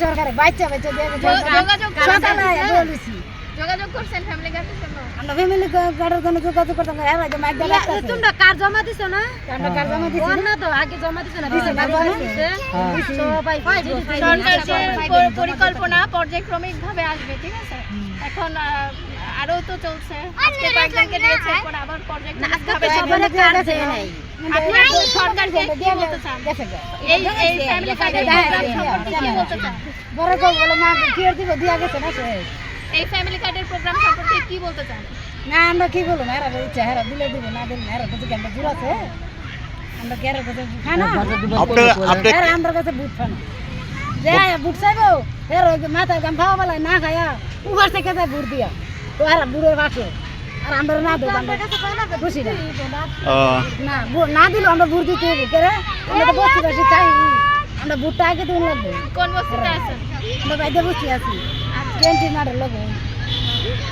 সরকারে বাচ্চা বাচ্চা দিয়ে যোগাযোগ করছেন ফ্যামিলি কার্ডের জন্য? আমরা ফ্যামিলি কার্ডের জন্য যোগাযোগ করতাম এর আগে মাইক দেওয়া তোমরা কার জমা দিছো না? আমরা কার্ড জমা দিছি না তো আগে জমা দিছো না? দিছে না সবাই সরকার যে পরিকল্পনা পর্যায়ক্রমিকভাবে আসবে, ঠিক আছে? এখন আরো তো চলছে, আজকে কয়েকজনকে দিয়েছে, এরপর আবার পর্যায়ক্রমিকভাবে সবার কার্ড দেয় নাই। আপনি সরকারকে কি বলতে চান? এই ফ্যামিলি কার্ডের প্রোগ্রাম সম্পর্কে কি বলতে চান? বড় কো বলে মা কি আর দিব দিয়া গেছে না সে এই ফ্যামিলি কার্ডের প্রোগ্রাম সম্পর্কে কি বলতে চান? না আমরা কি বলবো এরা ইচ্ছা হেরা দিলে দিব না দিলে হেরা কাছে কি আমরা দূর আছে আমরা কি এর কাছে খানা এরা আমার কাছে বুট খানা যে বুট চাইবো এর ওই মাথা গাম খাওয়া বলা না খায়া উগার থেকে যায় বুট দিয়া তো এরা বুড়ের বাসে আর আমরা না দেবো আমরা খুশি না না না দিলে আমরা বুট দিতে হবে কে রে আমরা তো বসতে বসে চাই আমরা বুটটা আগে দিন লাগবে কোন বস্তিতে আছেন? আমরা বাইরে বসে আছি ক্যান্টিন আর লাগবে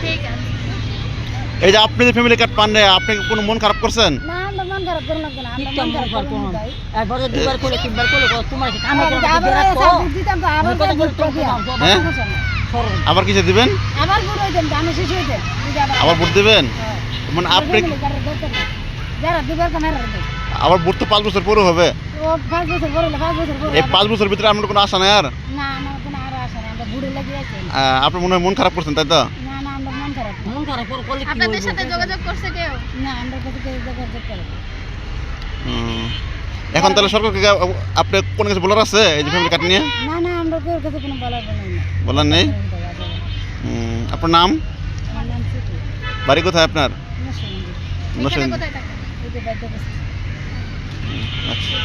ঠিক আছে। এই যে আপনি যে ফ্যামিলি কার্ড পান না, আপনি কোনো মন খারাপ করছেন? না আমরা মন খারাপ করলাম না আমরা মন খারাপ করলাম না একবার দুবার করে তিনবার করে তোমার কামে করে আবার দিতাম তো আবার বুট দিয়া হ্যাঁ আবার কিসে দিবেন? আবার বুট হইতেন দানে শেষ হইতে আবার ভোট দিবেন? মানে আপনি যারা দিবার ক্যামেরা আবার ভোট তো 5 বছর পরে হবে। ও 5 বছর পরে 5 বছর পরে এই 5 বছর ভিতরে আপনার কোনো আশা নাই আর? না আমার কোনো আর আশা নাই আমরা বুড়ে লাগি আছি আপনি মনে হয় মন খারাপ করছেন তাই তো? না না আমরা মন খারাপ না। মন খারাপ করলে কি আপনাদের সাথে যোগাযোগ করছে কেউ? না আমরা কত করে যোগাযোগ করব এখন তাহলে সরকারকে আপনি কোন কিছু বলার আছে এই যে ফ্যামিলি কার্ড নিয়ে? না না আমরা কেউ কাছে কোনো বলার নাই না বলার নেই? আপনার নাম, আমার নাম সিটি বাড়ি কোথায় আপনার? নসেন এখানে কোথায় থাকেন? এই যে বাইরে বসে আচ্ছা।